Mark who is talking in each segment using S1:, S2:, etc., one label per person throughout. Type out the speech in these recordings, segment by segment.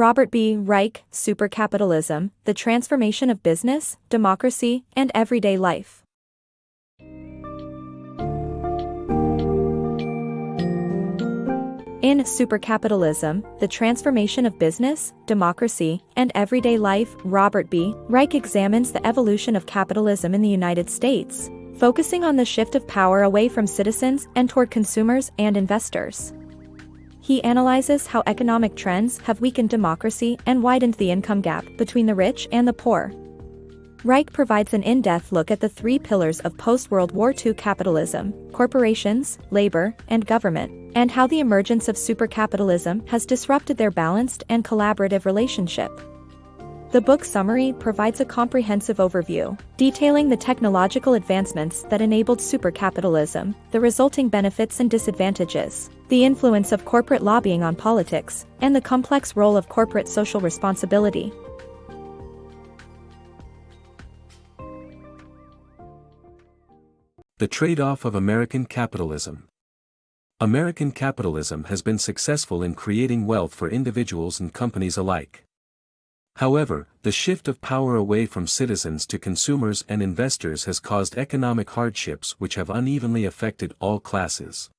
S1: Robert B. Reich, Supercapitalism, The Transformation of Business, Democracy, and Everyday Life. In Supercapitalism, The Transformation of Business, Democracy, and Everyday Life, Robert B. Reich examines the evolution of capitalism in the United States, focusing on the shift of power away from citizens and toward consumers and investors. He analyzes how economic trends have weakened democracy and widened the income gap between the rich and the poor. Reich provides an in-depth look at the three pillars of post-World War II capitalism: corporations, labor, and government, and how the emergence of supercapitalism has disrupted their balanced and collaborative relationship. The book summary provides a comprehensive overview, detailing the technological advancements that enabled supercapitalism, the resulting benefits and disadvantages, the influence of corporate lobbying on politics, and the complex role of corporate social responsibility.
S2: The Trade-Off of American Capitalism. American capitalism has been successful in creating wealth for individuals and companies alike. However, the shift of power away from citizens to consumers and investors has caused economic hardships which have unevenly affected all classes.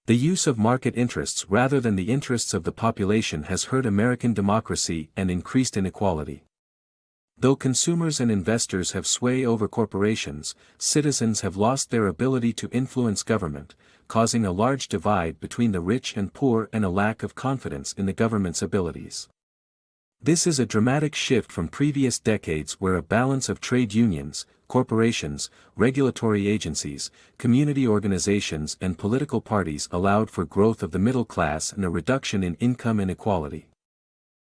S2: The use of market interests rather than the interests of the population has hurt American democracy and increased inequality. Though consumers and investors have sway over corporations, citizens have lost their ability to influence government, causing a large divide between the rich and poor and a lack of confidence in the government's abilities. This is a dramatic shift from previous decades where a balance of trade unions, corporations, regulatory agencies, community organizations and political parties allowed for growth of the middle class and a reduction in income inequality.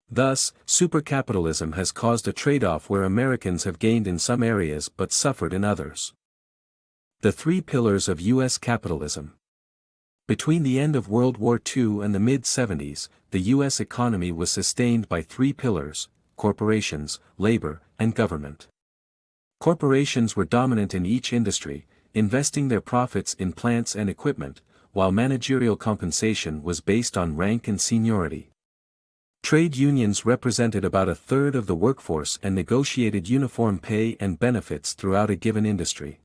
S2: Thus, supercapitalism has caused a trade-off where Americans have gained in some areas but suffered in others. The three pillars of U.S. capitalism. Between the end of World War II and the mid-70s, the U.S. economy was sustained by three pillars: corporations, labor, and government. Corporations were dominant in each industry, investing their profits in plants and equipment, while managerial compensation was based on rank and seniority. Trade unions represented about a third of the workforce and negotiated uniform pay and benefits throughout a given industry.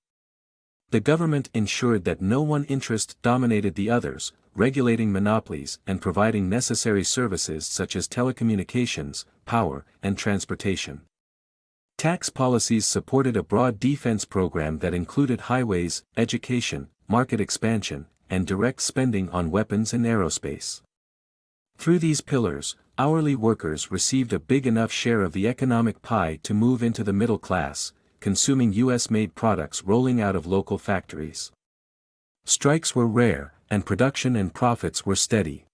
S2: The government ensured that no one interest dominated the others, regulating monopolies and providing necessary services such as telecommunications, power, and transportation. Tax policies supported a broad defense program that included highways, education, market expansion, and direct spending on weapons and aerospace. Through these pillars, hourly workers received a big enough share of the economic pie to move into the middle class, consuming U.S.-made products rolling out of local factories. Strikes were rare, and production and profits were steady.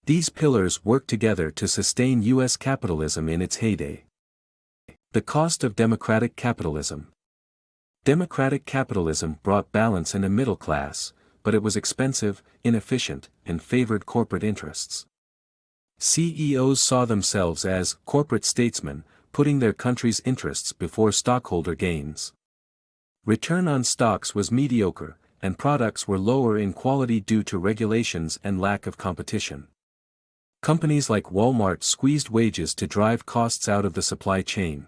S2: These pillars worked together to sustain U.S. capitalism in its heyday. The cost of democratic capitalism. Democratic capitalism brought balance and a middle class, but it was expensive, inefficient, and favored corporate interests. CEOs saw themselves as corporate statesmen, putting their country's interests before stockholder gains. Return on stocks was mediocre, and products were lower in quality due to regulations and lack of competition. Companies like Walmart squeezed wages to drive costs out of the supply chain.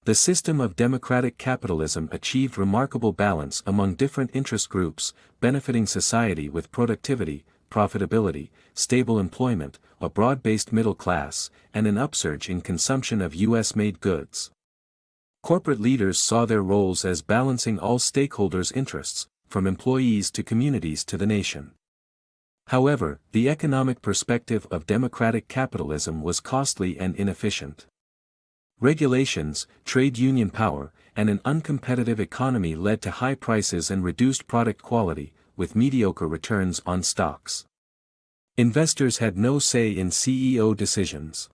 S2: The system of democratic capitalism achieved remarkable balance among different interest groups, benefiting society with productivity, profitability, stable employment, a broad-based middle class, and an upsurge in consumption of U.S.-made goods. Corporate leaders saw their roles as balancing all stakeholders' interests, from employees to communities to the nation. However, the economic perspective of democratic capitalism was costly and inefficient. Regulations, trade union power, and an uncompetitive economy led to high prices and reduced product quality, with mediocre returns on stocks. Investors had no say in CEO decisions.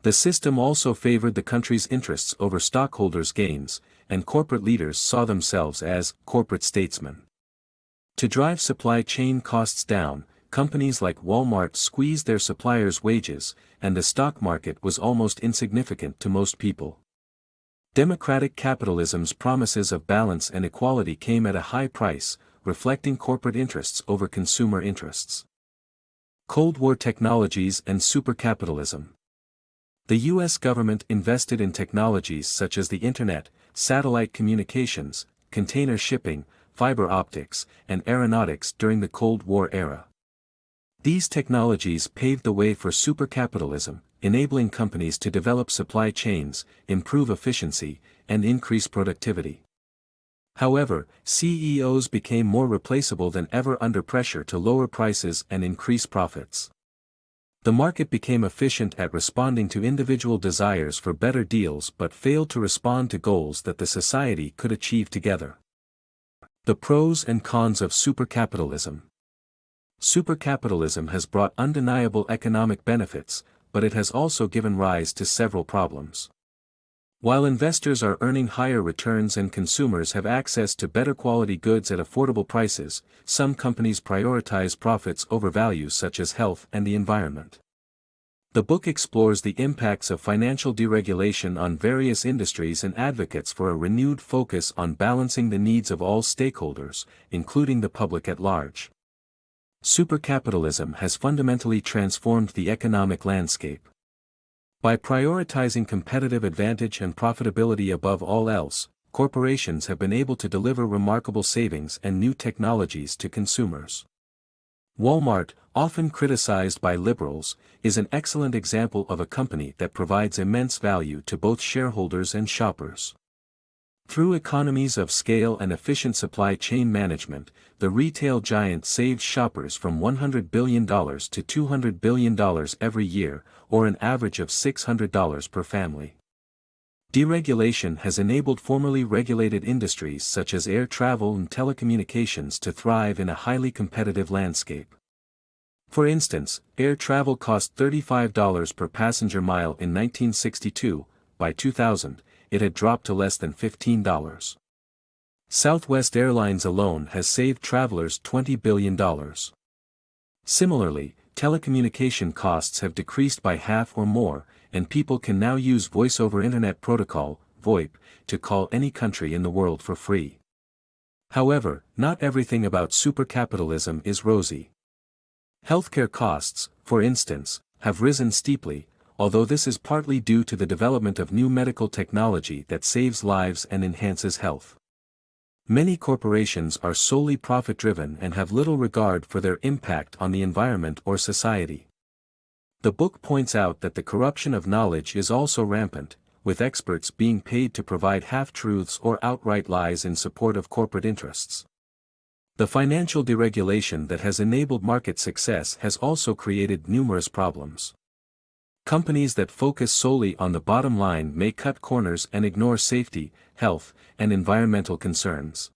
S2: The system also favored the country's interests over stockholders' gains, and corporate leaders saw themselves as corporate statesmen. To drive supply chain costs down, companies like Walmart squeezed their suppliers' wages, and the stock market was almost insignificant to most people. Democratic capitalism's promises of balance and equality came at a high price, reflecting corporate interests over consumer interests. Cold War technologies and supercapitalism. The U.S. government invested in technologies such as the Internet, satellite communications, container shipping, fiber optics, and aeronautics during the Cold War era. These technologies paved the way for supercapitalism, enabling companies to develop supply chains, improve efficiency, and increase productivity. However, CEOs became more replaceable than ever under pressure to lower prices and increase profits. The market became efficient at responding to individual desires for better deals but failed to respond to goals that the society could achieve together. The pros and cons of supercapitalism. Supercapitalism has brought undeniable economic benefits, but it has also given rise to several problems. While investors are earning higher returns and consumers have access to better quality goods at affordable prices, some companies prioritize profits over values such as health and the environment. The book explores the impacts of financial deregulation on various industries and advocates for a renewed focus on balancing the needs of all stakeholders, including the public at large. Supercapitalism has fundamentally transformed the economic landscape. By prioritizing competitive advantage and profitability above all else, corporations have been able to deliver remarkable savings and new technologies to consumers. Walmart, often criticized by liberals, is an excellent example of a company that provides immense value to both shareholders and shoppers. Through economies of scale and efficient supply chain management, the retail giant saves shoppers from $100 billion to $200 billion every year, or an average of $600 per family. Deregulation has enabled formerly regulated industries such as air travel and telecommunications to thrive in a highly competitive landscape. For instance, air travel cost $35 per passenger mile in 1962. By 2000, it had dropped to less than $15. Southwest Airlines alone has saved travelers $20 billion. Similarly, telecommunication costs have decreased by half or more, and people can now use Voice over Internet Protocol, VoIP, to call any country in the world for free. However, not everything about supercapitalism is rosy. Healthcare costs, for instance, have risen steeply, although this is partly due to the development of new medical technology that saves lives and enhances health. Many corporations are solely profit-driven and have little regard for their impact on the environment or society. The book points out that the corruption of knowledge is also rampant, with experts being paid to provide half-truths or outright lies in support of corporate interests. The financial deregulation that has enabled market success has also created numerous problems. Companies that focus solely on the bottom line may cut corners and ignore safety, health, and environmental concerns.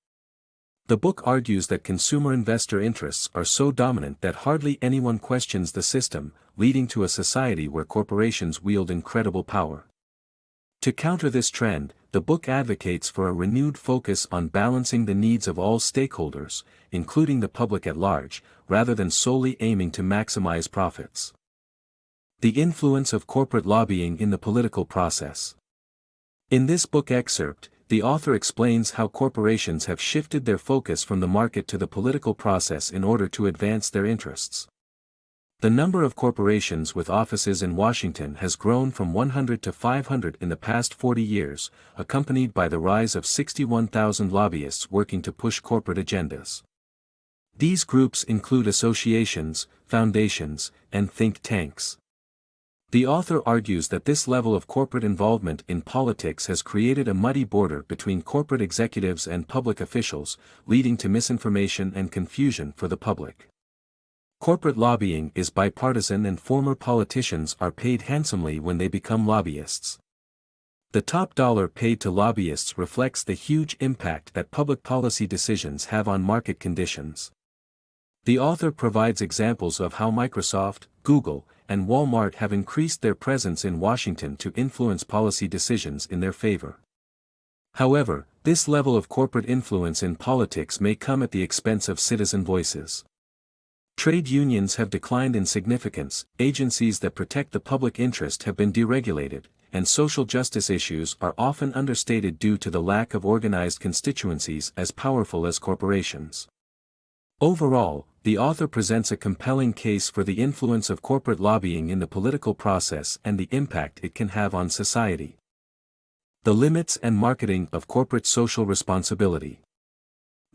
S2: The book argues that consumer investor interests are so dominant that hardly anyone questions the system, leading to a society where corporations wield incredible power. To counter this trend, the book advocates for a renewed focus on balancing the needs of all stakeholders, including the public at large, rather than solely aiming to maximize profits. The influence of corporate lobbying in the political process. In this book excerpt, the author explains how corporations have shifted their focus from the market to the political process in order to advance their interests. The number of corporations with offices in Washington has grown from 100 to 500 in the past 40 years, accompanied by the rise of 61,000 lobbyists working to push corporate agendas. These groups include associations, foundations, and think tanks. The author argues that this level of corporate involvement in politics has created a muddy border between corporate executives and public officials, leading to misinformation and confusion for the public. Corporate lobbying is bipartisan and former politicians are paid handsomely when they become lobbyists. The top dollar paid to lobbyists reflects the huge impact that public policy decisions have on market conditions. The author provides examples of how Microsoft, Google, and Walmart have increased their presence in Washington to influence policy decisions in their favor. However, this level of corporate influence in politics may come at the expense of citizen voices. Trade unions have declined in significance, agencies that protect the public interest have been deregulated, and social justice issues are often understated due to the lack of organized constituencies as powerful as corporations. Overall, the author presents a compelling case for the influence of corporate lobbying in the political process and the impact it can have on society. The limits and marketing of corporate social responsibility.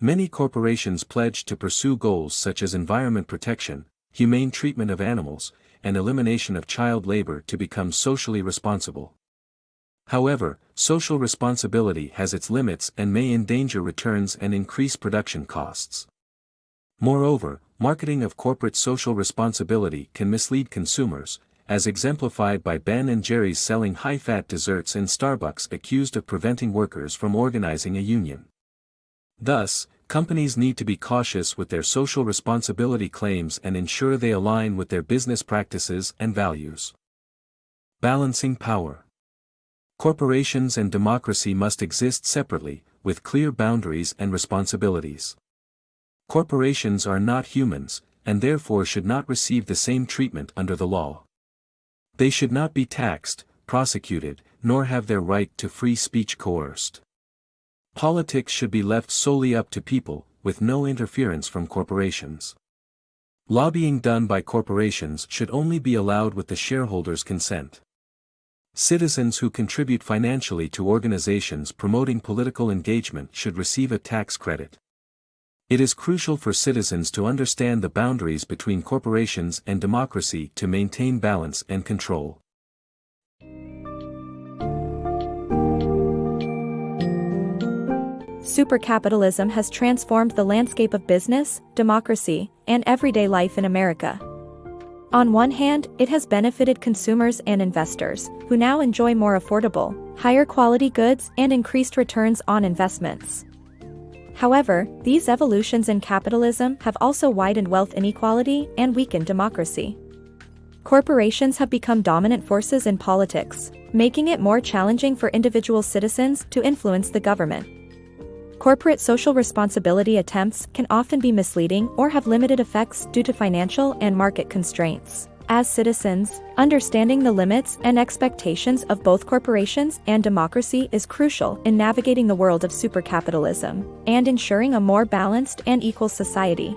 S2: Many corporations pledge to pursue goals such as environment protection, humane treatment of animals, and elimination of child labor to become socially responsible. However, social responsibility has its limits and may endanger returns and increase production costs. Moreover, marketing of corporate social responsibility can mislead consumers, as exemplified by Ben & Jerry's selling high-fat desserts and Starbucks accused of preventing workers from organizing a union. Thus, companies need to be cautious with their social responsibility claims and ensure they align with their business practices and values. Balancing power. Corporations and democracy must exist separately, with clear boundaries and responsibilities. Corporations are not humans, and therefore should not receive the same treatment under the law. They should not be taxed, prosecuted, nor have their right to free speech coerced. Politics should be left solely up to people, with no interference from corporations. Lobbying done by corporations should only be allowed with the shareholders' consent. Citizens who contribute financially to organizations promoting political engagement should receive a tax credit. It is crucial for citizens to understand the boundaries between corporations and democracy to maintain balance and control.
S1: Supercapitalism has transformed the landscape of business, democracy, and everyday life in America. On one hand, it has benefited consumers and investors, who now enjoy more affordable, higher quality goods and increased returns on investments. However, these evolutions in capitalism have also widened wealth inequality and weakened democracy. Corporations have become dominant forces in politics, making it more challenging for individual citizens to influence the government. Corporate social responsibility attempts can often be misleading or have limited effects due to financial and market constraints. As citizens, understanding the limits and expectations of both corporations and democracy is crucial in navigating the world of supercapitalism and ensuring a more balanced and equal society.